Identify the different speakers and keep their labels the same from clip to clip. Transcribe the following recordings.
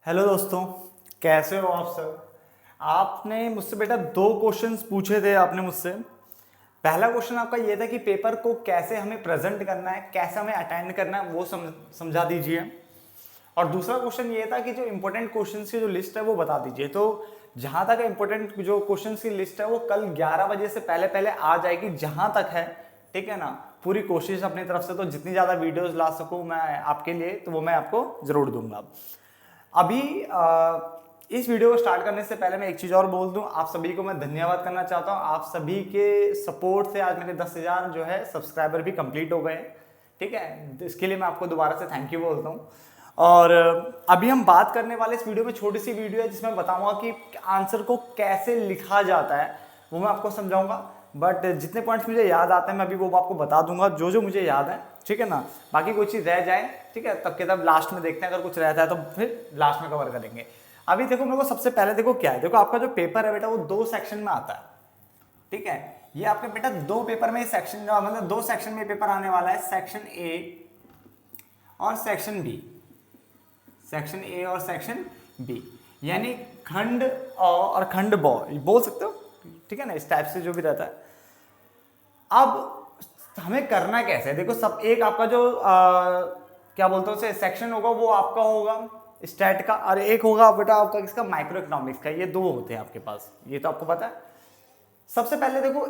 Speaker 1: Hello दोस्तों, कैसे हो आप सब। आपने मुझसे बेटा दो क्वेश्चंस पूछे थे आपने मुझसे। पहला क्वेश्चन आपका ये था कि पेपर को कैसे हमें प्रेजेंट करना है, कैसे हमें अटेंड करना है, वो समझा दीजिए। और दूसरा क्वेश्चन ये था कि जो इंपॉर्टेंट क्वेश्चंस की जो लिस्ट है वो बता दीजिए। तो जहां तक इंपॉर्टेंट जो क्वेश्चंस की लिस्ट है वो कल 11 बजे से पहले पहले आ जाएगी, जहां तक है। ठीक है ना। पूरी कोशिश अपनी तरफ से, तो जितनी ज़्यादा वीडियोस ला सकूं मैं आपके लिए, तो वो मैं आपको ज़रूर दूंगा। अभी इस वीडियो को स्टार्ट करने से पहले मैं एक चीज़ और बोल दूं, आप सभी को मैं धन्यवाद करना चाहता हूं। आप सभी के सपोर्ट से आज मेरे 10,000 जो है सब्सक्राइबर भी कंप्लीट हो गए हैं। ठीक है, इसके लिए मैं आपको दोबारा से थैंक यू बोलता हूं। और अभी हम बात करने वाले इस वीडियो में छोटी सी वीडियो है जिसमें बताऊंगा कि आंसर को कैसे लिखा जाता है, वो मैं आपको समझाऊंगा। बट जितने पॉइंट्स मुझे याद आते हैं मैं अभी वो आपको बता दूंगा, जो जो मुझे याद है। ठीक है ना। बाकी कोई चीज़ रह जाए, ठीक है, तब के तब लास्ट में देखते हैं, अगर कुछ रहता है तो फिर लास्ट में कवर करेंगे। अभी देखो मेरे को सबसे पहले देखो क्या है, देखो आपका जो पेपर है बेटा वो 2 सेक्शन में आता है। ठीक है, ये आपके बेटा 2 पेपर में सेक्शन, मतलब 2 सेक्शन में पेपर आने वाला है, सेक्शन ए और सेक्शन बी। सेक्शन ए और सेक्शन बी यानी खंड अ और खंड ब बोल सकते हो। ठीक है ना, इस टाइप से जो भी रहता है। अब हमें करना कैसे है, देखो सब एक आपका जो क्या बोलते हैं उसे सेक्शन होगा वो आपका होगा स्टैट का, और एक होगा बेटा आपका किसका, माइक्रो इकोनॉमिक्स का। ये 2 होते हैं आपके पास, ये तो आपको पता है। सबसे पहले देखो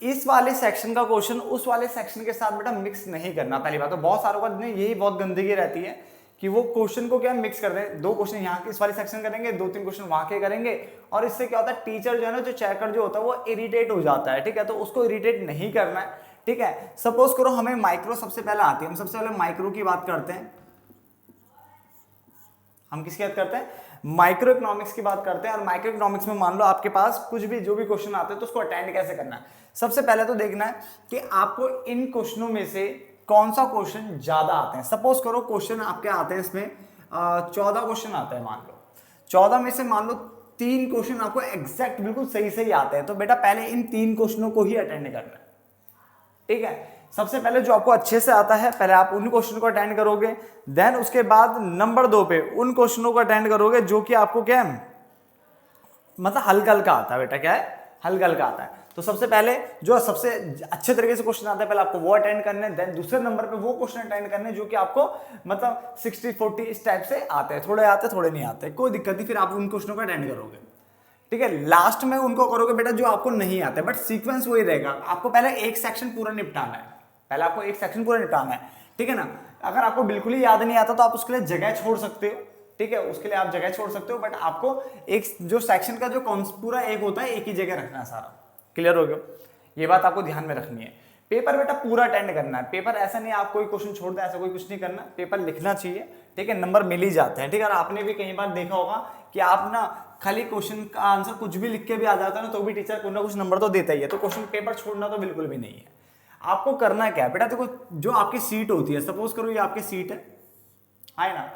Speaker 1: इस वाले सेक्शन का क्वेश्चन उस वाले सेक्शन के साथ बेटा मिक्स नहीं करना। पहली बात तो बहुत सारों का यही बहुत गंदगी रहती है कि वो क्वेश्चन को क्या मिक्स कर दें। 2 क्वेश्चन यहाँ के इस वाले सेक्शन करेंगे, 2-3 क्वेश्चन वहां के करेंगे, और इससे क्या होता है टीचर जो है ना, जो चेकर जो होता है वो इरिटेट हो जाता है। ठीक है, तो उसको इरिटेट नहीं करना है। ठीक है, सपोज करो हमें माइक्रो सबसे पहले आती है, हम सबसे पहले माइक्रो की बात करते हैं। हम किसकी बात करते हैं, माइक्रो इकोनॉमिक्स की बात करते हैं। और माइक्रो इकोनॉमिक्स में मान लो आपके पास कुछ भी जो भी क्वेश्चन आते हैं तो उसको अटेंड कैसे करना है। सबसे पहले तो देखना है कि आपको इन क्वेश्चनों में से कौन सा क्वेश्चन ज्यादा आते हैं। सपोज करो क्वेश्चन आपके आते हैं, इसमें 14 क्वेश्चन आते हैं, मान लो 14 में से मान लो 3 क्वेश्चन आपको एग्जैक्ट बिल्कुल सही सही आते हैं, तो बेटा पहले इन 3 क्वेश्चनों को ही अटेंड करना है। ठीक है, सबसे पहले जो आपको अच्छे से आता है पहले आप उन क्वेश्चन को अटेंड करोगे, देन उसके बाद नंबर 2 पे उन क्वेश्चनों को अटेंड करोगे जो कि आपको क्या है, मतलब हल्का हल्का आता है बेटा, क्या है, हल्का हल्का आता है। तो सबसे पहले जो सबसे अच्छे तरीके से क्वेश्चन आता है पहले आपको वो अटेंड करने, देन दूसरे नंबर पे वो क्वेश्चन अटेंड करने जो कि आपको मतलब 60-40 इस टाइप से आते हैं, थोड़े आते थोड़े नहीं आते, कोई दिक्कत नहीं, फिर आप उन क्वेश्चनों को अटेंड करोगे। ठीक है, लास्ट में उनको करोगे बेटा जो आपको नहीं आते, बट सीक्वेंस वही रहेगा। आपको पहले एक सेक्शन पूरा निपटाना है, पहले आपको एक सेक्शन पूरा निपटाना है। ठीक है ना। अगर आपको बिल्कुल ही याद नहीं आता तो आप उसके लिए जगह छोड़ सकते हो। ठीक है, उसके लिए आप जगह छोड़ सकते हो, बट आपको एक जो सेक्शन का जो पूरा एक होता है एक ही जगह रखना है सारा। क्लियर हो गया, ये बात आपको ध्यान में रखनी है। पेपर बेटा पूरा अटेंड करना है। पेपर ऐसा नहीं आप कोई क्वेश्चन छोड़ दें, ऐसा कोई कुछ नहीं करना, पेपर लिखना चाहिए। ठीक है, नंबर मिल ही जाते हैं। ठीक है, और आपने भी कई बार देखा होगा कि आप ना खाली क्वेश्चन का आंसर कुछ भी लिख के भी आ जाता है ना, तो भी टीचर कुछ ना कुछ नंबर तो देता ही है। तो क्वेश्चन पेपर छोड़ना तो बिल्कुल भी नहीं है। आपको करना क्या है बेटा, देखो जो आपकी सीट होती है, सपोज करो ये आपकी सीट है ना।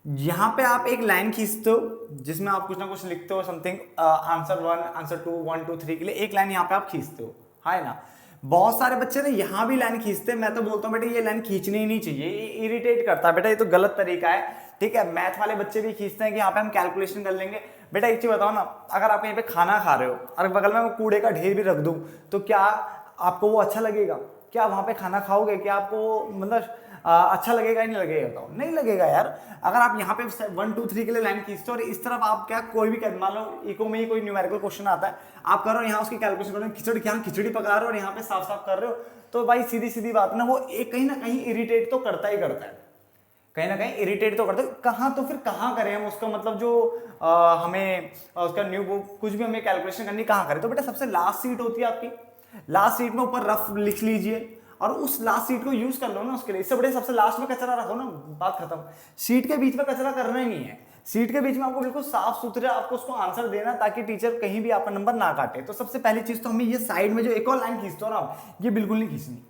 Speaker 1: यहां पे आप एक लाइन खींचते हो जिसमें आप कुछ ना कुछ लिखते हो, समथिंग आंसर 1 आंसर 2 1 2 3 के लिए एक लाइन यहाँ पे आप खींचते हो, है ना। बहुत सारे बच्चे ना यहाँ भी लाइन खींचते हैं। मैं तो बोलता हूँ बेटा ये लाइन खींचनी ही नहीं चाहिए, ये इरिटेट करता है बेटा, ये तो गलत तरीका है। ठीक है, मैथ वाले बच्चे भी खींचते हैं कि यहाँ पे हम कैलकुलेशन कर लेंगे। बेटा एक चीज बताओ ना, अगर आप यहाँ पे खाना खा रहे हो और बगल में मैं कूड़े का ढेर भी रख दूं तो क्या आपको वो अच्छा लगेगा? क्या वहां पे खाना खाओगे? क्या आपको मतलब अच्छा लगेगा ही नहीं लगेगा? बताओ, नहीं लगेगा यार। अगर आप यहाँ पे 1 2 3 के लिए लाइन खींचते हो और इस तरफ आप क्या कोई भी कर, मान लो इको में ही कोई न्यूमेरिकल क्वेश्चन आता है, आप कर रहे हो यहाँ उसकी कैलकुलेशन कर रहे हो, खिचड़ी यहाँ खिचड़ी पका रहे हो और यहाँ पे साफ साफ कर रहे हो, तो भाई सीधी सीधी बात ना, वो एक कहीं ना कहीं इरिटेट तो करता ही करता है, कहीं ना कहीं इरिटेट तो करते हैं। कहाँ तो फिर कहाँ करें हम उसका, मतलब जो हमें उसका न्यू कुछ भी हमें कैलकुलेशन करनी कहाँ करें? तो बेटा सबसे लास्ट सीट होती है आपकी, लास्ट सीट में ऊपर रफ लिख लीजिए और उस लास्ट सीट को यूज कर लो ना उसके लिए। इससे बड़े सबसे लास्ट में कचरा रखो ना, बात खत्म। सीट के बीच में कचरा करना ही नहीं है। सीट के बीच में आपको बिल्कुल साफ सुथरे आपको उसको आंसर देना, ताकि टीचर कहीं भी आपका नंबर ना काटे। तो सबसे पहली चीज तो हमें ये साइड में जो एक और लाइन खींचते हो ना, ये बिल्कुल नहीं खींचनी।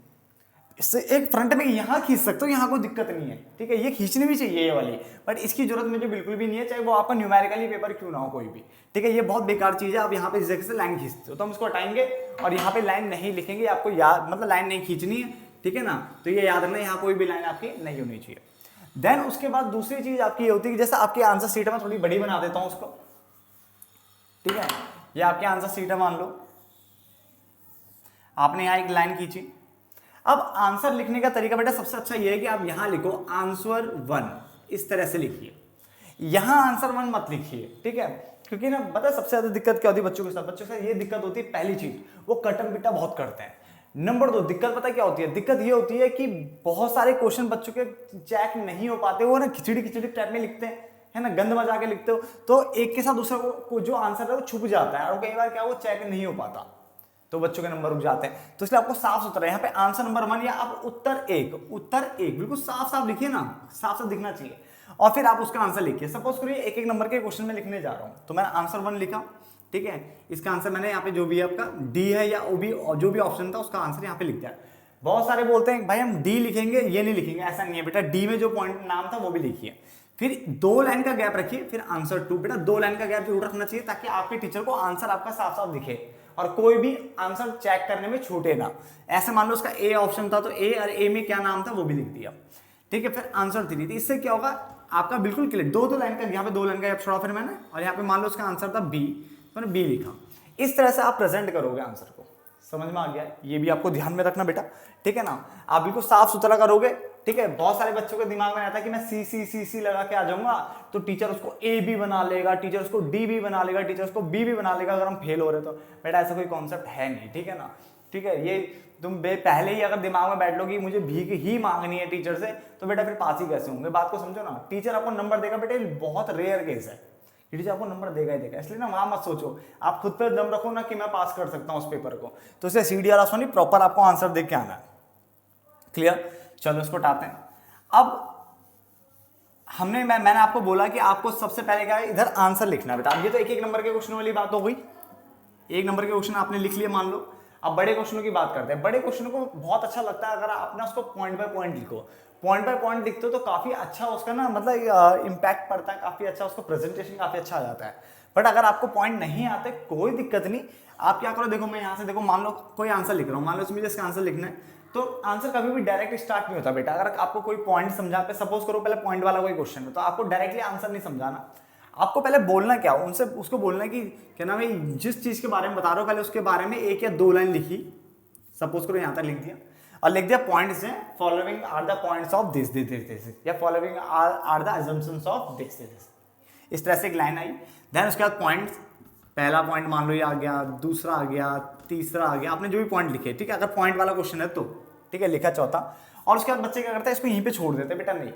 Speaker 1: इससे एक फ्रंट में यहाँ खींच सकते हो, यहाँ कोई दिक्कत नहीं है। ठीक है, ये खींचनी भी चाहिए ये वाली, बट इसकी जरूरत मुझे बिल्कुल भी नहीं है, चाहे वो आपका न्यूमेरिकली पेपर क्यों ना हो कोई भी। ठीक है, ये बहुत बेकार चीज है। आप यहाँ पे इस जगह से लाइन खींचते हो तो हम इसको हटाएंगे और यहाँ पे लाइन नहीं लिखेंगे, आपको याद मतलब लाइन नहीं खींचनी है। ठीक है ना, तो ये याद रखना यहाँ कोई भी लाइन आपकी नहीं होनी चाहिए। देन उसके बाद दूसरी चीज आपकी ये होती है कि जैसे आपकी आंसर शीट में थोड़ी बड़ी बना देता हूं उसको, ठीक है, ये आपकी आंसर शीट है, मान लो आपने यहां एक लाइन खींची। अब आंसर लिखने का तरीका बेटा सबसे अच्छा ये है कि आप यहां लिखो आंसर 1, इस तरह से लिखिए, यहां आंसर 1 मत लिखिए, ठीक है, क्योंकि ना पता है सबसे ज्यादा दिक्कत क्या होती है बच्चों के साथ, बच्चों के साथ ये दिक्कत होती है, पहली चीज वो कटम पिटा बहुत करते हैं। नंबर 2 दिक्कत पता क्या होती है, दिक्कत ये होती है कि बहुत सारे क्वेश्चन बच्चों के चेक नहीं हो पाते, वो ना खिचड़ी खिचड़ी टाइप में लिखते हैं, है ना, गंद मजा के लिखते हो, तो एक के साथ दूसरे को जो आंसर है वो छुप जाता है और कई बार क्या वो चेक नहीं हो पाता, तो बच्चों के नंबर रुक जाते हैं। तो इसलिए आपको साफ सुथरा यहाँ पे आंसर नंबर 1 या आप उत्तर एक बिल्कुल साफ साफ लिखिए ना, साफ साफ दिखना चाहिए, और फिर आप उसका आंसर लिखिए। सपोज करिए एक एक नंबर के क्वेश्चन में लिखने जा रहा हूं, तो मैंने आंसर 1 लिखा, ठीक है, इसका आंसर मैंने यहाँ पे जो भी आपका डी है या ओ भी जो भी ऑप्शन था उसका आंसर यहाँ पे लिख दिया। बहुत सारे बोलते हैं भाई हम डी लिखेंगे, ये नहीं लिखेंगे, ऐसा नहीं है बेटा, डी में जो पॉइंट नाम था वो भी लिखिए, फिर 2 लाइन का गैप रखिए, फिर आंसर 2, बेटा 2 लाइन का गैप जरूर रखना चाहिए ताकि आपके टीचर को आंसर आपका साफ साफ दिखे और कोई भी आंसर चेक करने में छूटे ना। ऐसे मान लो उसका ए ऑप्शन था तो ए और ए में क्या नाम था वो भी लिख दिया, ठीक है, फिर आंसर 3, इससे क्या होगा आपका बिल्कुल क्लियर, 2 लाइन का, यहाँ पे 2 लाइन का गैप छोड़ा फिर मैंने, और यहाँ पे मान लो उसका आंसर था बी, मैंने बी लिखा। इस तरह से आप प्रेजेंट करोगे आंसर को, समझ में आ गया, ये भी आपको ध्यान में रखना बेटा, ठीक है ना, आप बिल्कुल साफ सुथरा करोगे, ठीक है। बहुत सारे बच्चों के दिमाग में आता है कि मैं सी सी सी सी लगा के आ जाऊंगा तो टीचर उसको ए भी बना लेगा, टीचर उसको डी भी बना लेगा, टीचर उसको बी भी बना लेगा अगर हम फेल हो रहे तो। बेटा ऐसा कोई कॉन्सेप्ट है नहीं, ठीक है ना, ठीक है, ये तुम पहले ही अगर दिमाग में बैठ लो कि मुझे भीख ही मांगनी है टीचर से, तो बेटा फिर पास ही कैसे होंगे, बात को समझो ना। टीचर आपको नंबर देगा बेटा, बहुत रेयर केस है, टीचर आपको नंबर देगा ही देगा, इसलिए ना वहां मत सोचो, आप खुद पे दम रखो ना कि मैं पास कर सकता हूं उस पेपर को, तो इसे सीडीआर ऑप्शन प्रॉपर आपको आंसर देख के आना है, क्लियर। चलो इसको हटाते हैं। अब मैंने आपको बोला कि आपको सबसे पहले क्या है, इधर आंसर लिखना है बेटा। अब ये तो एक एक नंबर के क्वेश्चन वाली बात हो गई, एक नंबर के क्वेश्चन आपने लिख लिए मान लो। अब बड़े क्वेश्चनों की बात करते हैं। बड़े क्वेश्चन को बहुत अच्छा लगता है अगर आप ना उसको पॉइंट बाय पॉइंट लिखो, पॉइंट बाय पॉइंट लिखते हो तो काफी अच्छा उसका ना मतलब इम्पैक्ट पड़ता है, काफी अच्छा उसका प्रेजेंटेशन काफी अच्छा आ जाता है। बट अगर आपको पॉइंट नहीं आते कोई दिक्कत नहीं, आप क्या करो, देखो मैं यहाँ से देखो मान लो कोई आंसर लिख रहा हूँ, मान लो इसमें इसका आंसर लिखना है, तो आंसर कभी भी डायरेक्ट स्टार्ट नहीं होता बेटा। अगर आपको कोई पॉइंट समझाते, सपोज करो पहले पॉइंट वाला कोई क्वेश्चन है, तो आपको डायरेक्टली आंसर नहीं समझाना, आपको पहले बोलना क्या, उनसे उसको बोलना कि क्या नाम है, जिस चीज के बारे में बता रहा हो पहले उसके बारे में 1 या 2 लाइन लिखी, सपोज करो यहाँ तक लिख दिया, और लिख दिया पॉइंट्स हैं, following are the points of this this this, या following are the assumptions of this this, इस तरह से एक लाइन आई। देन उसके बाद पॉइंट्स, पहला पॉइंट मान लो ये आ गया, दूसरा आ गया, तीसरा आ गया, आपने जो भी पॉइंट लिखे, ठीक है, अगर पॉइंट वाला क्वेश्चन है तो ठीक है, लिखा चौथा। और उसके बाद बच्चे क्या करते हैं, इसको यहीं पे छोड़ देते हैं, बेटा नहीं,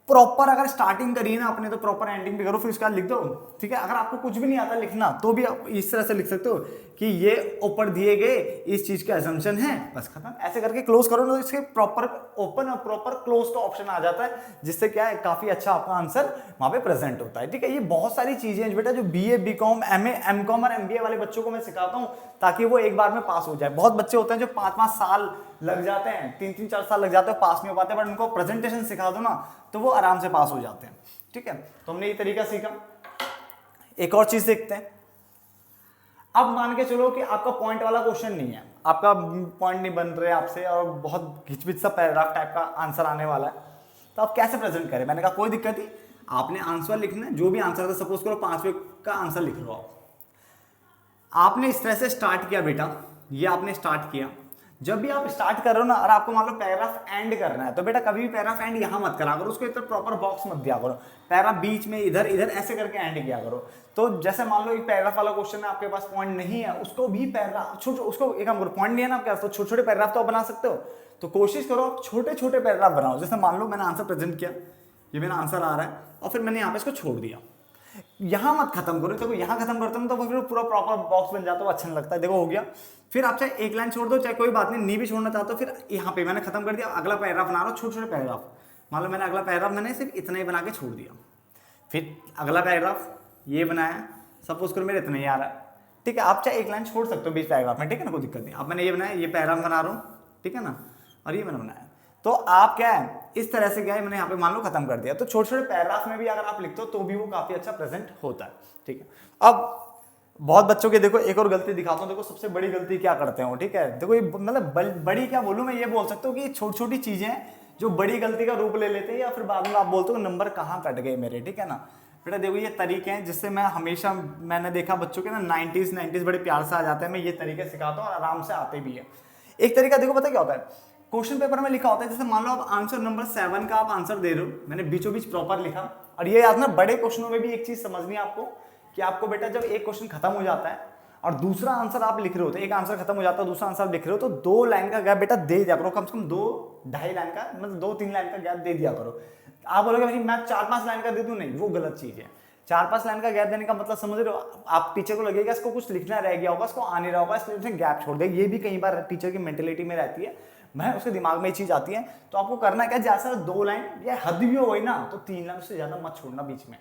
Speaker 1: प्रॉपर अगर स्टार्टिंग करिए ना आपने तो प्रॉपर एंडिंग भी करो, फिर उसके बाद लिख दो, ठीक है। अगर आपको कुछ भी नहीं आता लिखना तो भी आप इस तरह से लिख सकते हो कि ये ऊपर दिए गए इस चीज के असम्पशन है, बस खत्म, ऐसे करके क्लोज करो तो इसके प्रॉपर ओपन और प्रॉपर क्लोज का ऑप्शन आ जाता है, जिससे क्या है काफी अच्छा आपका आंसर वहां पे प्रेजेंट होता है, ठीक है। ये बहुत सारी चीजें हैं बेटा जो बीए, बीकॉम, एमए, एमकॉम और एमबीए वाले बच्चों को मैं सिखाता हूँ ताकि वो एक बार में पास हो जाए। बहुत बच्चे होते हैं जो 5-5 साल लग जाते हैं, 3-3, 4 साल लग जाते हैं, पास नहीं हो पाते, बट उनको प्रेजेंटेशन सिखा दो ना तो वो आराम से पास हो जाते हैं, ठीक है। तो हमने ये तरीका सीखा। एक और चीज देखते हैं। अब मान के चलो कि आपका पॉइंट वाला क्वेश्चन नहीं है, आपका पॉइंट नहीं बन रहे आपसे और बहुत घिचपिच सा पैराग्राफ टाइप का आंसर आने वाला है, तो आप कैसे प्रेजेंट करें। मैंने कहा कोई दिक्कत नहीं, आपने आंसर लिखना है, जो भी आंसर था, सपोज करो 5वें का आंसर लिख लो आपने इस तरह से स्टार्ट किया बेटा, ये आपने स्टार्ट किया। जब भी आप स्टार्ट कर रहे हो ना और आपको मान लो पैराग्राफ एंड करना है, तो बेटा कभी भी पैराग्राफ एंड यहां मत करा करो, उसको इतना प्रॉपर बॉक्स मत दिया करो, पैराग्राफ बीच में इधर इधर ऐसे करके एंड किया करो। तो जैसे मान लो एक पैराग्राफ वाला क्वेश्चन है, आपके पास पॉइंट नहीं है, उसको भी पैराग्राफ छोटे, उसको एक काम करो, पॉइंट नहीं है ना आपके पास तो छोटे छोटे पैराग्राफ तो आप बना सकते हो, तो कोशिश करो आप छोटे छोटे पैराग्राफ बनाओ। जैसे मान लो मैंने आंसर प्रेजेंट किया, ये मेरा आंसर आ रहा है और फिर मैंने यहाँ पे इसको छोड़ दिया, यहां मत खत्म करो, देखो यहां खत्म करते हो तो फिर पूरा प्रॉपर बॉक्स बन जाता है, अच्छा नहीं लगता है। देखो हो गया, फिर आप चाहे एक लाइन छोड़ दो, चाहे कोई बात नहीं भी छोड़ना चाहते हो, फिर यहाँ पे मैंने खत्म कर दिया, अगला पैराग्राफ बना रहा हूँ, छोटे छोटे पैराग्राफ, मान लो मैंने अगला पैराग्राफ मैंने सिर्फ इतना ही बना के छोड़ दिया, फिर अगला पैराग्राफ ये बनाया, सपोज करो मेरे इतना ही आ रहा है, ठीक है। आप चाहे एक लाइन छोड़ सकते हो बीच पैराग्राफ में, ठीक है ना, कोई दिक्कत नहीं। अब मैंने ये बनाया, ये पैराग्राफ बना रहा हूँ, ठीक है ना, और ये मैंने बनाया, तो आप क्या है इस तरह से क्या है, मैंने यहाँ पे मान लो खत्म कर दिया। तो छोटे छोटे पैराग्राफ में भी अगर आप लिखते हो तो भी वो काफी अच्छा प्रेजेंट होता है, ठीक है। अब बहुत बच्चों के देखो एक और गलती दिखाता हूँ, देखो सबसे बड़ी गलती क्या करते हैं वो, ठीक है। देखो ये मतलब बड़ी क्या बोलूँ मैं, ये बोल सकता हूँ कि छोटी छोटी चीजें जो बड़ी गलती का रूप ले लेते हैं या फिर बाद में आप बोलते हो नंबर कहाँ कट गए मेरे, ठीक है ना बेटा। देखो ये तरीके हैं जिससे मैं हमेशा, मैंने देखा बच्चों के ना 90s बड़े प्यार से आ जाते हैं, मैं ये तरीके सिखाता हूँ और आराम से आते भी है। एक तरीका देखो पता क्या होता है, क्वेश्चन पेपर में लिखा होता है, जैसे मान लो आप आंसर नंबर 7 का आप आंसर दे रहे हो, मैंने बीचों बीच प्रॉपर लिखा। और ये याद ना, बड़े क्वेश्चनों में भी एक चीज समझनी है आपको कि आपको बेटा जब एक क्वेश्चन खत्म हो जाता है और दूसरा आंसर आप लिख रहे हो, तो एक आंसर खत्म हो जाता है दूसरा आंसर लिख रहे हो, तो 2 लाइन का गैप बेटा दे दिया करो, कम से कम 2-2.5 लाइन का, मतलब 2-3 लाइन का गैप दे दिया करो। आप बोलोगे भाई मैं 4-5 लाइन का दे दूं, नहीं वो गलत चीज है। 4-5 लाइन का गैप देने का मतलब समझ रहे हो, आप टीचर को लगेगा इसको कुछ लिखना रह गया होगा, इसको आ नहीं रहा होगा, इसलिए उसने गैप छोड़ दिया। ये भी कई बार टीचर की मेंटेलिटी में रहती है, मैं उसके दिमाग में ये चीज आती है। तो आपको करना क्या, जैसा 2 लाइन या हद भी हो गई ना तो 3 लाइन से ज्यादा मत छोड़ना बीच में।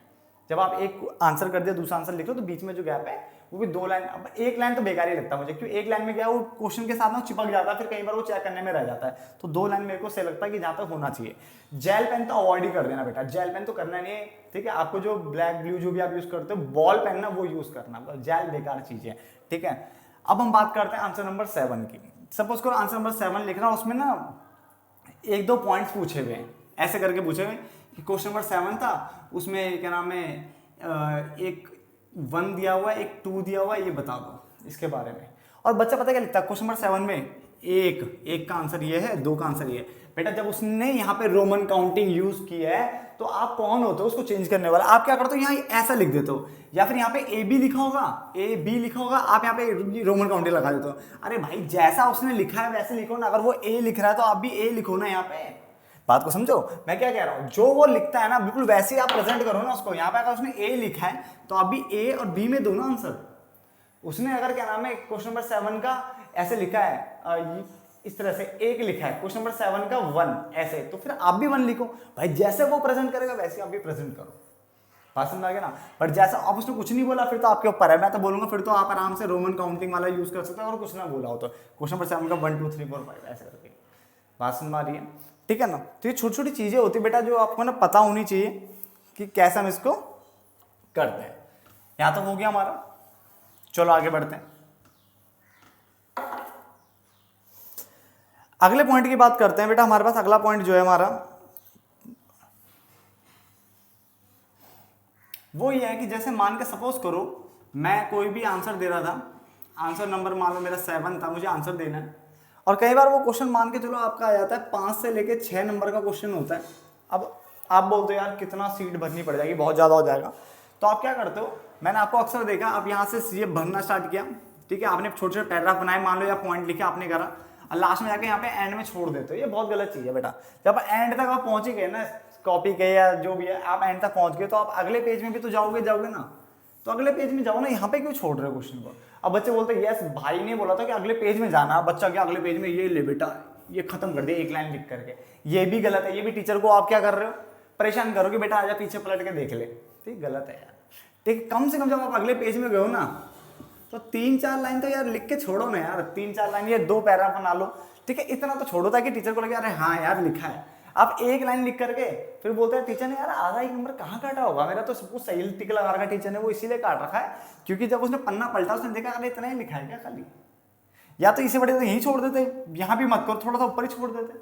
Speaker 1: जब आप एक आंसर कर दिया दूसरा आंसर लिखो तो बीच में जो गैप है वो भी 2 लाइन। अब 1 लाइन तो बेकार ही लगता है मुझे, क्योंकि 1 लाइन में क्या वो क्वेश्चन के साथ ना चिपक जाता है, फिर कई बार वो चेक करने में रह जाता है। तो 2 लाइन मेरे को सही लगता है कि जहां तक होना चाहिए। जेल पेन तो अवॉइड ही कर देना बेटा, जेल पेन तो करना नहीं है, ठीक है। आपको जो ब्लैक ब्लू जो भी आप यूज करते हो, बॉल पेन ना वो यूज करना, जेल बेकार चीज है, ठीक है। अब हम बात करते हैं आंसर नंबर 7 की। सपोज करो आंसर नंबर 7 लिख रहा हूं, उसमें ना 1-2 पॉइंट्स पूछे हुए हैं, ऐसे करके पूछे हुए कि क्वेश्चन नंबर 7 था, उसमें क्या नाम है, एक 1 दिया हुआ है, एक 2 दिया हुआ है, ये बता दो इसके बारे में। और बच्चा पता क्या लिखता है क्वेश्चन नंबर 7 में, एक का आंसर ये है, 2 का आंसर ये है। बेटा जब उसने यहाँ पे रोमन काउंटिंग यूज की है तो आप कौन होते हो उसको चेंज करने वाला। आप क्या करते हो, यहाँ ऐसा लिख देते हो, या फिर यहाँ पे ए बी लिखा होगा, आप यहाँ पे रोमन काउंटिंग लगा देते हो। अरे भाई जैसा उसने लिखा है वैसे लिखो ना, अगर वो ए लिख रहा है तो आप भी ए लिखो ना। यहाँ पे बात को समझो मैं क्या कह रहा हूँ, जो वो लिखता है ना बिल्कुल वैसे ही आप प्रेजेंट करो ना उसको। यहाँ पे अगर उसने ए लिखा है तो आप भी ए और बी में दो ना आंसर। उसने अगर क्या नाम है क्वेश्चन नंबर 7 का ऐसे लिखा है, इस तरह से 1 लिखा है, क्वेश्चन नंबर 7 का 1 ऐसे, तो फिर आप भी 1 लिखो भाई। जैसे वो प्रेजेंट करेगा वैसे आप भी प्रेजेंट करो, बात समझ आ गया ना। पर जैसा अब उसने कुछ नहीं बोला फिर तो आपके ऊपर है, मैं तो बोलूंगा फिर तो आप आराम से रोमन काउंटिंग वाला यूज कर सकते हो। और कुछ ना बोला हो तो क्वेश्चन नंबर 7 का 1 2 3 4 5 ऐसे करके, बात समझ आ रही है, ठीक है ना। तो ये छोटी छोटी चीजें होती है बेटा जो आपको ना पता होनी चाहिए कि कैसे हम इसको करते हैं। यहां तक हो गया हमारा, चलो आगे बढ़ते हैं। अगले पॉइंट की बात करते हैं बेटा। हमारे पास अगला पॉइंट जो है हमारा वो ये है कि जैसे मान के सपोज करो मैं कोई भी आंसर दे रहा था, आंसर नंबर मान लो मेरा 7 था, मुझे आंसर देना है। और कई बार वो क्वेश्चन मान के चलो आपका आ जाता है 5 से लेके 6 नंबर का क्वेश्चन होता है। अब आप बोलते हो यार कितना सीट भरनी पड़ जाएगी, बहुत ज़्यादा हो जाएगा। तो आप क्या करते हो, मैंने आपको अक्सर देखा, आप यहाँ से ये भरना स्टार्ट किया, ठीक है, आपने छोटे छोटे पैराग्राफ बनाए मान लो या पॉइंट लिखे आपने करा, और लास्ट में जाके यहाँ पे एंड में छोड़ देते हो। ये बहुत गलत चीज़ है बेटा। जब एंड तक आप पहुँच ही गए ना कॉपी के या जो भी है, आप एंड तक पहुँच गए तो आप अगले पेज में भी तो जाओगे ना, तो अगले पेज में जाओ ना, यहाँ पे क्यों छोड़ रहे हो क्वेश्चन को। अब बच्चे बोलते हैं यस भाई ने बोला था कि अगले पेज में जाना, बच्चा क्या अगले पेज में ये ले बेटा ये खत्म कर दिया 1 लाइन लिख करके। ये भी गलत है, ये भी टीचर को आप क्या कर रहे हो, परेशान करो कि बेटा आजा पीछे पलट के देख ले, ठीक, गलत है यार। ठीक, कम से कम जब आप अगले पेज में गए हो ना तो 3-4 लाइन तो यार लिख के छोड़ो ना यार, 3-4 लाइन ये 2 पैराग्राफ बना लो, ठीक है, इतना तो छोड़ो ताकि टीचर को लगे अरे हाँ यार लिखा है। आप 1 लाइन लिख करके फिर बोलते हैं टीचर ने यार आधा 1 नंबर कहाँ काटा होगा, मेरा तो सब कुछ सही टिक लगा रखा टीचर ने, वो इसीलिए काट रखा है क्योंकि जब उसने पन्ना पलटा उसने देखा अरे इतना ही लिखा है क्या खाली, या तो इसे बड़े तो यहीं छोड़ देते, यहाँ भी मत करो, थोड़ा सा ऊपर ही छोड़ देते,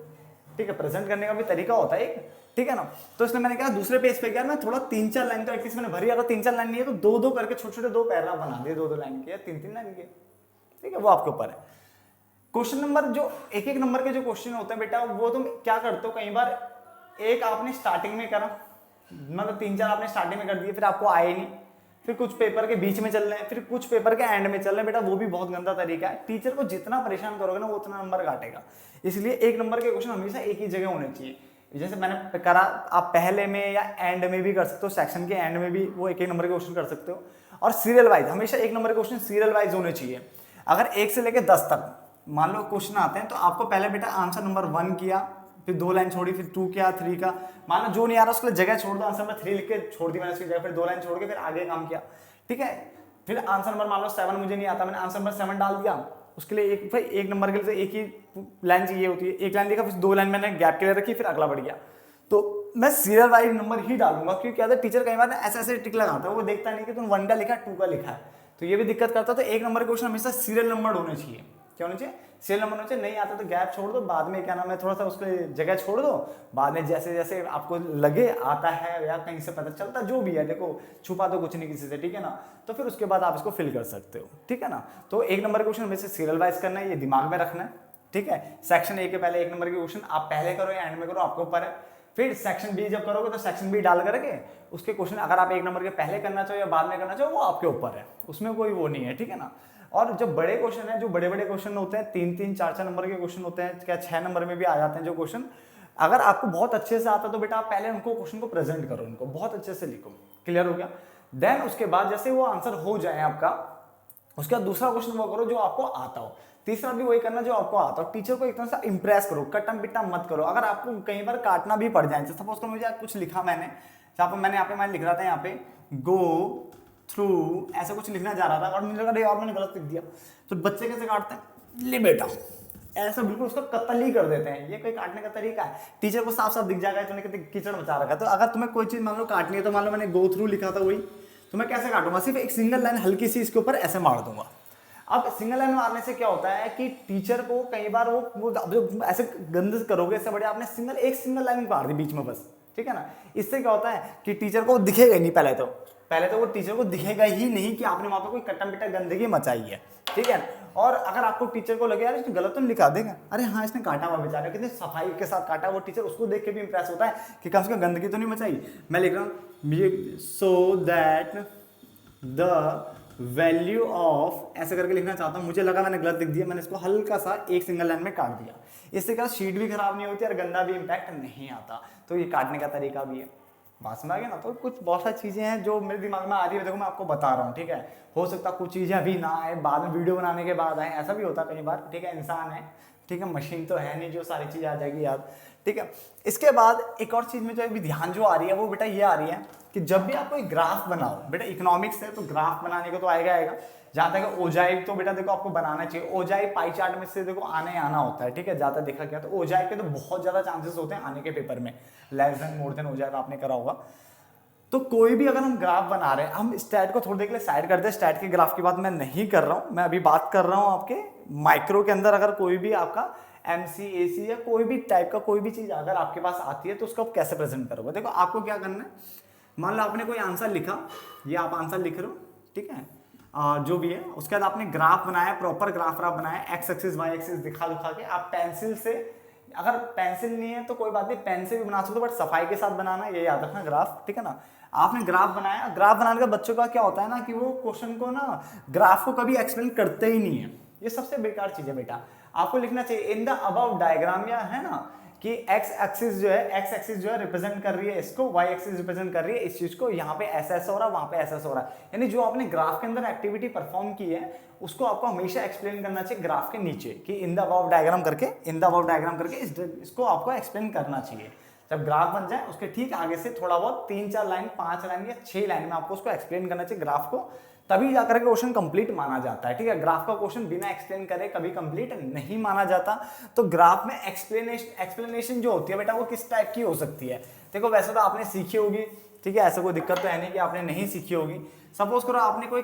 Speaker 1: ठीक है। प्रेजेंट करने का भी तरीका होता है एक, ठीक है ना। तो इसलिए मैंने कहा दूसरे पेज पे गया मैं थोड़ा 3-4 लाइन तो एटलीस्ट मैंने भरी, अगर 3-4 लाइन नहीं है तो 2-2 करके छोटे छोटे 2 पैराग्राफ बना दिए, 2-2 लाइन के या 3-3 लाइन के, ठीक है, वो आपके ऊपर है। क्वेश्चन नंबर जो 1-1 नंबर के जो क्वेश्चन होते हैं बेटा वो तुम क्या करते हो, कई बार एक आपने स्टार्टिंग में करा, मतलब 3-4 आपने स्टार्टिंग में कर दिए, फिर आपको आए नहीं, फिर कुछ पेपर के बीच में चल रहे हैं, फिर कुछ पेपर के एंड में चल रहे हैं, बेटा वो भी बहुत गंदा तरीका है। टीचर को जितना परेशान करोगे ना वो उतना नंबर काटेगा। इसलिए 1 नंबर के क्वेश्चन हमेशा एक ही जगह होने चाहिए। जैसे मैंने करा, आप पहले में या एंड में भी कर सकते हो, सेक्शन के एंड में भी वो 1-1 नंबर के क्वेश्चन कर सकते हो। और सीरियल वाइज हमेशा 1 नंबर के क्वेश्चन सीरियल वाइज होने चाहिए। अगर 1 से लेकर 10 तक मान लो क्वेश्चन आते हैं तो आपको पहले बेटा आंसर नंबर 1 किया, फिर 2 लाइन छोड़ी, फिर 2 किया, 3 का, मान लो जो नहीं आ रहा उसके लिए जगह छोड़ दो, आंसर नंबर 3 लिख के छोड़ दी मैंने उसकी जगह, फिर 2 लाइन छोड़ के फिर आगे काम किया, ठीक है। फिर आंसर नंबर मान लो 7 मुझे नहीं आता, मैंने आंसर नंबर 7 डाल दिया, उसके लिए एक भाई 1 नंबर के लिए एक ही लाइन चाहिए होती है, 1 लाइन लिखा, फिर 2 लाइन मैंने गैप के लिए रखी, फिर अगला बढ़ गया। तो मैं सीरियल वाइज नंबर ही डालूंगा क्योंकि क्या है टीचर कई बार ऐसे ऐसे टिक लगाता है, वो देखता नहीं कि तुम 1 का लिखा है 2 का लिखा है, तो ये भी दिक्कत करता है। तो 1 नंबर के क्वेश्चन हमेशा सीरियल नंबर होने चाहिए, क्या होना चाहिए, सीरियल नंबर होना चाहिए। नहीं आता तो गैप छोड़ दो, बाद में क्या नाम है थोड़ा सा उसको जगह छोड़ दो, बाद में जैसे जैसे आपको लगे आता है या कहीं से पता चलता जो भी है, देखो छुपा तो कुछ नहीं किसी से, ठीक है ना, तो फिर उसके बाद आप इसको फिल कर सकते हो, ठीक है ना। तो 1 नंबर के क्वेश्चन में से सीरियल वाइज करना है, ये दिमाग में रखना है, ठीक है। सेक्शन ए के पहले 1 नंबर के क्वेश्चन आप पहले करो या एंड में करो, आपके ऊपर है। फिर सेक्शन बी जब करोगे तो सेक्शन बी डाल करके उसके क्वेश्चन अगर आप 1 नंबर के पहले करना चाहो या बाद में करना चाहो वो आपके ऊपर है, उसमें कोई वो नहीं है, ठीक है ना। और जो बड़े क्वेश्चन है, जो बड़े बड़े क्वेश्चन होते हैं 3-3 4-4 नंबर के क्वेश्चन होते हैं, क्या 6 नंबर में भी आ जाते हैं जो क्वेश्चन, अगर आपको बहुत अच्छे से आता है तो बेटा आप पहले उनको क्वेश्चन को प्रेजेंट करो, उनको बहुत अच्छे से लिखो, क्लियर हो गया। देन उसके बाद जैसे वो आंसर हो जाए आपका, उसके बाद दूसरा क्वेश्चन वो करो जो आपको आता हो, तीसरा भी वही करना जो आपको आता हो। टीचर को एक तरह से इंप्रेस करो, कटम पिट्टा मत करो। अगर आपको कई बार काटना भी पड़ जाए, सपोज करो मुझे कुछ लिखा मैंने, जहाँ पर मैंने यहाँ पे लिख रहा था, यहाँ पे गो थ्रू ऐसा कुछ लिखना जा रहा था और मुझे लगा और मैंने गलत लिख दिया, तो बच्चे कैसे काटते हैं, ले बेटा ऐसा बिल्कुल उसका कत्ल ही कर देते हैं। ये कोई काटने का तरीका है, टीचर को साफ साफ दिख जाएगा तूने कितने कीचड़ मचा रखा है। तो अगर तुम्हें कोई चीज मान लो काटनी है, तो मान लो मैंने गो थ्रू लिखा था वही, तो मैं कैसे काटूंगा, सिर्फ एक सिंगल लाइन हल्की सी इसके ऊपर ऐसे मार दूंगा। अब सिंगल लाइन मारने से क्या होता है कि टीचर को कई बार वो जो ऐसे गंद करोगे, इससे बढ़िया आपने एक सिंगल लाइन मार दी बीच में बस, ठीक है ना। इससे क्या होता है कि टीचर को दिखेगा ही नहीं, पहले तो वो टीचर को दिखेगा ही नहीं कि आपने वहां पे कोई कट्टा पिट्टा गंदगी मचाई है, ठीक है। और अगर आपको टीचर को लगे यार इसने गलत तो नहीं लिखा देगा, अरे हाँ इसने काटा हुआ बेचारा, कितने सफाई के साथ काटा, वो टीचर उसको देख के भी इंप्रेस होता है कि कम से कम गंदगी तो नहीं मचाई। मैं लिख रहा हूँ so that the value of ऐसे करके लिखना चाहता हूँ, मुझे लगा मैंने गलत लिख दिया, मैंने इसको हल्का सा एक सिंगल लाइन में काट दिया। इससे क्या शीट भी खराब नहीं होती और गंदा भी इंपैक्ट नहीं आता। तो ये काटने का तरीका भी है, बात समझ आ गया ना। तो कुछ बहुत सारी चीजें हैं जो मेरे दिमाग में आ रही है, देखो मैं आपको बता रहा हूँ, ठीक है। हो सकता कुछ चीजें अभी ना आए, बाद में वीडियो बनाने के बाद आए, ऐसा भी होता है कई बार, ठीक है। इंसान है, ठीक है, मशीन तो है नहीं जो सारी चीजें आ जाएगी याद, ठीक है। इसके बाद एक और चीज में जो अभी ध्यान जो आ रही है वो बेटा ये आ रही है कि जब भी आप कोई ग्राफ बनाओ, बेटा इकोनॉमिक्स है तो ग्राफ बनाने को तो आएगा। जहां तक ओजाई तो बेटा देखो आपको बनाना चाहिए, ओजाई पाई चार्ट में से देखो आना होता है, ठीक है। ज्यादा देखा गया तो ओजाई के तो बहुत ज्यादा चांसेस होते हैं आने के पेपर में, लेस देन मोर देन ओजाई आपने करा होगा। तो कोई भी अगर हम ग्राफ बना रहे हैं, हम स्टैट को थोड़ी देर के लिए साइड कर दे, स्टैट के ग्राफ की बात मैं नहीं कर रहा हूं, मैं अभी बात कर रहा हूं आपके माइक्रो के अंदर। अगर कोई भी आपका एमसी एसी या कोई भी टाइप का कोई भी चीज अगर आपके पास आती है तो उसको आप कैसे प्रेजेंट करोगे। देखो आपको क्या करना है, मान लो आपने कोई आंसर लिखा, ये आप आंसर लिख रहे हो, ठीक है, जो भी है। उसके बाद आपने ग्राफ बनाया, प्रॉपर ग्राफ बनाया, एक्स एक्सिस वाई एक्सिस दिखा के आप पेंसिल से, अगर पेंसिल नहीं है तो कोई बात नहीं, पेन से भी बना सकते हो, बट सफाई के साथ बनाना, ये याद रखना ग्राफ, ठीक है ना। आपने ग्राफ बनाया, ग्राफ बनाने का बच्चों का क्या होता है ना कि वो क्वेश्चन को ना ग्राफ को कभी एक्सप्लेन करते ही नहीं है, ये सबसे बेकार चीज है बेटा। आपको लिखना चाहिए इन द अबव डायग्राम, या है ना कि एक्स एक्सिस जो है रिप्रेजेंट कर रही है इसको, वाई एक्सिस रिप्रेजेंट कर रही है इस चीज को, यहाँ पे ऐसा हो रहा है, वहां पे ऐसा हो रहा है। यानी जो आपने ग्राफ के अंदर एक्टिविटी परफॉर्म की है उसको आपको हमेशा एक्सप्लेन करना चाहिए ग्राफ के नीचे, कि इन द अबव डायग्राम करके इसको आपको एक्सप्लेन करना चाहिए। जब ग्राफ बन जाए उसके ठीक आगे से थोड़ा बहुत 3-4 लाइन, 5 लाइन या 6 लाइन में आपको उसको एक्सप्लेन करना चाहिए ग्राफ को, तभी जाकर के क्वेश्चन कंप्लीट माना जाता है, ठीक है। ग्राफ का क्वेश्चन बिना एक्सप्लेन करे कभी कंप्लीट नहीं माना जाता। तो ग्राफ में एक्सप्लेनेशन जो होती है बेटा वो किस टाइप की हो सकती है, देखो वैसे तो आपने सीखी होगी, ठीक है, ऐसा कोई दिक्कत तो है नहीं कि आपने नहीं सीखी होगी। सपोज करो आपने कोई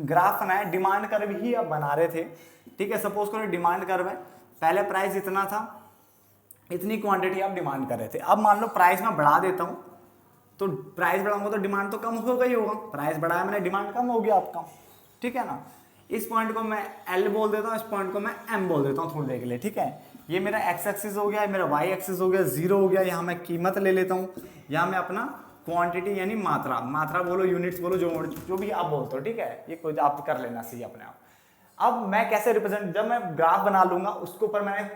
Speaker 1: ग्राफ बनाया, डिमांड कर्व ही आप बना रहे थे, ठीक है। सपोज करो डिमांड कर्व है, पहले प्राइस इतना था, इतनी क्वांटिटी आप डिमांड कर रहे थे। अब मान लो प्राइस मैं बढ़ा देता हूं, तो प्राइस बढ़ाऊंगा तो डिमांड तो कम होगा ही होगा, प्राइस बढ़ाया मैंने डिमांड कम हो गया आपका, ठीक है ना। इस पॉइंट को मैं L बोल देता हूँ, इस पॉइंट को मैं M बोल देता हूँ थोड़ी देर के लिए, ठीक है। ये मेरा x एक्सिस हो गया, मेरा y एक्सिस हो गया, 0 हो गया। यहाँ मैं कीमत ले लेता हूँ, यहाँ मैं अपना क्वांटिटी यानी मात्रा बोलो, यूनिट्स बोलो, जो भी आप बोलते हो, ठीक है। ये कोई आप कर लेना सही अपने आप। अब मैं कैसे रिप्रेजेंट, जब मैं ग्राफ बना लूंगा उसके ऊपर मैंने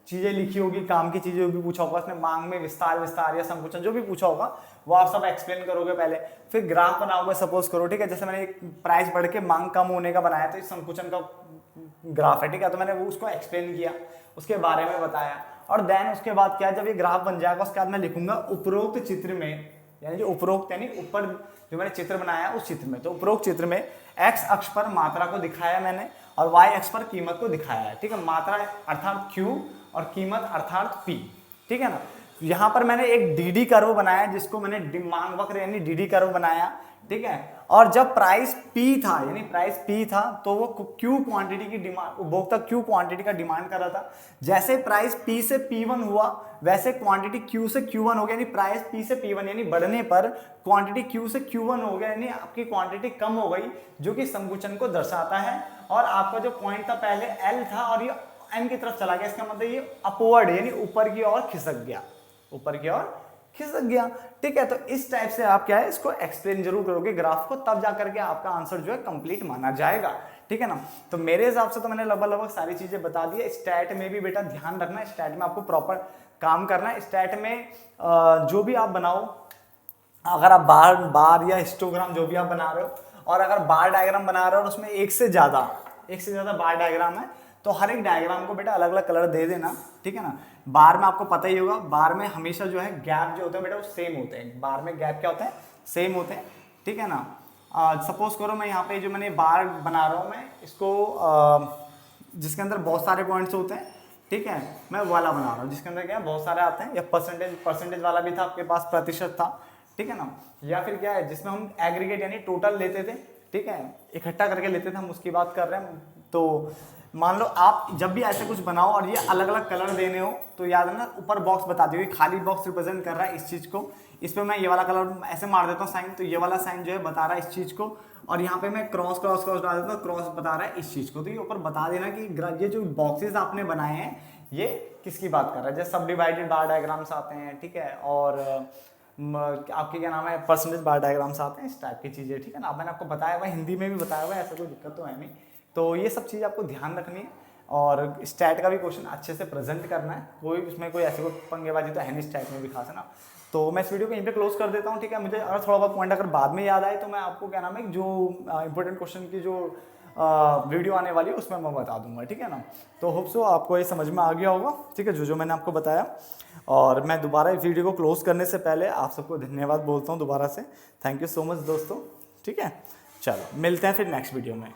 Speaker 1: चीजें लिखी होगी, काम की चीजें भी पूछा होगा उसने, मांग में विस्तार या संकुचन जो भी पूछा होगा वो आप सब एक्सप्लेन करोगे पहले, फिर ग्राफ बनाओगे। सपोज करो, ठीक है, जैसे मैंने प्राइस बढ़ के मांग कम होने का बनाया तो इस संकुचन का ग्राफ है, ठीक है। तो मैंने वो उसको एक्सप्लेन किया, उसके बारे में बताया, और देन उसके बाद क्या, जब ये ग्राफ बन जाएगा उसके बाद मैं लिखूंगा उपरोक्त चित्र में, यानी जो उपरोक्त यानी ऊपर जो मैंने चित्र बनाया उस चित्र में, तो उपरोक्त चित्र में एक्स अक्ष पर मात्रा को दिखाया मैंने और वाई अक्ष पर कीमत को दिखाया है, ठीक है। मात्रा अर्थात Q और कीमत अर्थात P, ठीक है ना। यहाँ पर मैंने एक डीडी कर्व बनाया जिसको मैंने मांग वक्र यानी डीडी कर्व बनाया, ठीक है। और जब प्राइस P था, यानी प्राइस P था, तो वो Q क्वांटिटी की डिमांड, उपभोक्ता Q क्वांटिटी का डिमांड कर रहा था। जैसे प्राइस P से P1 हुआ, वैसे क्वांटिटी Q से Q1 हो गया, यानी प्राइस P से P1 यानी बढ़ने पर क्वांटिटी Q से Q1 हो गया, यानी आपकी क्वांटिटी कम हो गई, जो कि संकुचन को दर्शाता है। और आपका जो पॉइंट था पहले L था और ये M की तरफ चला गया, इसका मतलब ये अपवर्ड यानी ऊपर की ओर खिसक गया, ऊपर की ओर खिसक गया। ठीक है, तो इस टाइप से आप क्या है इसको एक्सप्लेन जरूर करोगे ग्राफ को, तब जाकर के आपका आंसर जो है कंप्लीट माना जाएगा। ठीक है ना। तो मेरे हिसाब से तो मैंने लगभग सारी चीजें बता दी है। स्टैट में भी बेटा ध्यान रखना, स्टैट में आपको प्रॉपर काम करना है। स्टैट में जो भी आप बनाओ, अगर आप बार या हिस्टोग्राम जो भी आप बना रहे हो, और अगर बार डायग्राम बना रहे हो और उसमें एक से ज्यादा बार डायग्राम है, तो हर एक डायग्राम को बेटा अलग अलग कलर दे देना। ठीक है ना। बार में आपको पता ही होगा, बार में हमेशा जो है गैप जो होते हैं बेटा वो सेम होते हैं। बार में गैप क्या होते हैं, सेम होते हैं। ठीक है ना। सपोज करो मैं यहाँ पे जो मैंने बार बना रहा हूँ, मैं इसको जिसके अंदर बहुत सारे पॉइंट्स होते हैं, ठीक है, मैं वाला बना रहा हूँ जिसके अंदर क्या है बहुत सारे आते हैं, या परसेंटेज वाला भी था आपके पास, प्रतिशत था। ठीक है ना। या फिर क्या है जिसमें हम एग्रीगेट यानी टोटल लेते थे, ठीक है, इकट्ठा करके लेते थे, हम उसकी बात कर रहे हैं। तो मान लो आप जब भी ऐसे कुछ बनाओ और ये अलग अलग कलर देने हो, तो याद है ना ऊपर बॉक्स बता दियो, खाली बॉक्स रिप्रेजेंट कर रहा है इस चीज को, इस पे मैं ये वाला कलर ऐसे मार देता हूँ साइन, तो ये वाला साइन जो है बता रहा है इस चीज को, और यहाँ पे मैं क्रॉस क्रॉस क्रॉस डाल देता हूँ, क्रॉस बता रहा है इस चीज को। तो ये ऊपर बता देना कि ये जो बॉक्सेस आपने बनाए हैं ये किसकी बात कर रहा है। जैसे सब डिवाइडेड बार डायग्राम्स आते हैं, ठीक है, और आपके क्या नाम है परसेंटेज बार डायग्राम्स आते हैं, इस टाइप की चीजें। ठीक है ना। मैंने आपको बताया हुआ हिंदी में भी बताया हुआ है, ऐसा कोई दिक्कत तो है नहीं। तो ये सब चीज़ आपको ध्यान रखनी है, और स्टैट का भी क्वेश्चन अच्छे से प्रेजेंट करना है, कोई उसमें कोई ऐसी कोई पंगेबाजी तो है नहीं स्टैट में भी खास, है ना। तो मैं इस वीडियो को यहीं पे क्लोज कर देता हूँ। ठीक है, मुझे अगर थोड़ा बहुत पॉइंट अगर बाद में याद आए तो मैं आपको क्या नाम है जो इंपॉर्टेंट क्वेश्चन की जो वीडियो आने वाली है उसमें मैं बता दूंगा। ठीक है ना। तो होप सो आपको ये समझ में आ गया होगा। ठीक है, जो मैंने आपको बताया। और मैं दोबारा इस वीडियो को क्लोज करने से पहले आप सबको धन्यवाद बोलता हूँ दोबारा से। थैंक यू सो मच दोस्तों। ठीक है, चलो मिलते हैं फिर नेक्स्ट वीडियो में।